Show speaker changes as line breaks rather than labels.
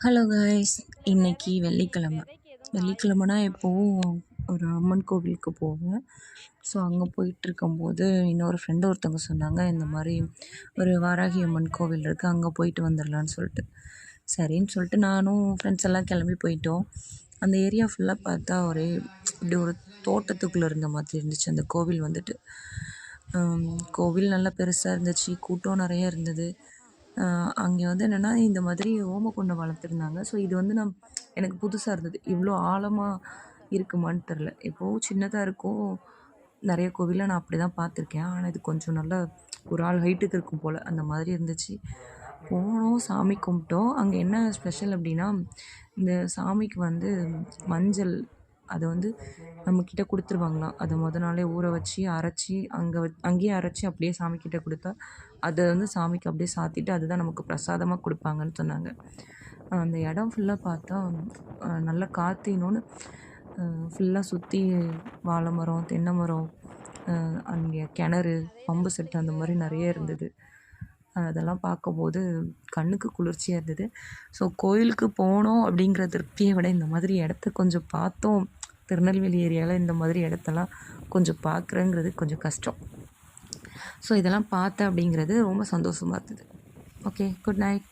Hello guys, இன்னைக்கு வெள்ளிக்கிழமை. வெள்ளிக்கிழமைனா எப்போவும் ஒரு அம்மன் கோவிலுக்கு போவேன். ஸோ அங்கே போயிட்டுருக்கும்போது இன்னொரு ஃப்ரெண்டு ஒருத்தவங்க சொன்னாங்க, இந்த மாதிரி ஒரு வாராகி அம்மன் கோவில் இருக்குது, அங்கே போயிட்டு வந்துடலான்னு சொல்லிட்டு. சரின்னு சொல்லிட்டு நானும் ஃப்ரெண்ட்ஸ் எல்லாம் கிளம்பி போயிட்டோம். அந்த ஏரியா ஃபுல்லாக பார்த்தா ஒரே இப்படி ஒரு தோட்டத்துக்குள்ளே இருந்த மாதிரி இருந்துச்சு அந்த கோவில் வந்துட்டு. கோவில் நல்லா பெருசாக இருந்துச்சு, கூட்டம் நிறைய இருந்தது. அங்கே வந்து என்னென்னா இந்த மாதிரி ஓமக்குண்டம் வளர்த்துருந்தாங்க. ஸோ இது வந்து எனக்கு புதுசாக இருந்தது. இவ்வளோ ஆழமாக இருக்குமான்னு தெரில. எப்போவும் சின்னதாக இருக்கும், நிறைய கோவிலில் நான் அப்படி தான் பார்த்துருக்கேன். ஆனால் இது கொஞ்சம் நல்லா ஒரு ஆள் ஹைட்டுக்கு இருக்கும் போல், அந்த மாதிரி இருந்துச்சு. போனோம், சாமி கும்பிட்டோம். அங்கே என்ன ஸ்பெஷல் அப்படின்னா, இந்த சாமிக்கு வந்து மஞ்சள் அதை வந்து நம்மக்கிட்ட கொடுத்துருவாங்களாம். அதை நாளே ஊற வச்சு அரைச்சி அங்கேயே அரைச்சி அப்படியே சாமிக்கிட்ட கொடுத்தா அதை வந்து சாமிக்கு அப்படியே சாத்திட்டு அதுதான் நமக்கு பிரசாதமாக கொடுப்பாங்கன்னு சொன்னாங்க. அந்த இடம் ஃபுல்லாக பார்த்தா நல்லா காற்றினோன்னு ஃபுல்லாக சுற்றி வாழை மரம், தென்னை மரம், அங்கே கிணறு, பம்பு செட்டு அந்த மாதிரி நிறைய இருந்தது. அதெல்லாம் பார்க்கும்போது கண்ணுக்கு குளிர்ச்சியாக இருந்தது. ஸோ கோயிலுக்கு போனோம் அப்படிங்கிற திருப்தியை விட இந்த மாதிரி இடத்த கொஞ்சம் பார்த்தோம். திருநெல்வேலி ஏரியாவில் இந்த மாதிரி இடத்தெல்லாம் கொஞ்சம் பார்க்குறேங்கிறது கொஞ்சம் கஷ்டம். ஸோ இதெல்லாம் பார்த்தேன் அப்படிங்கிறது ரொம்ப சந்தோஷமாக இருந்தது. Okay, good night.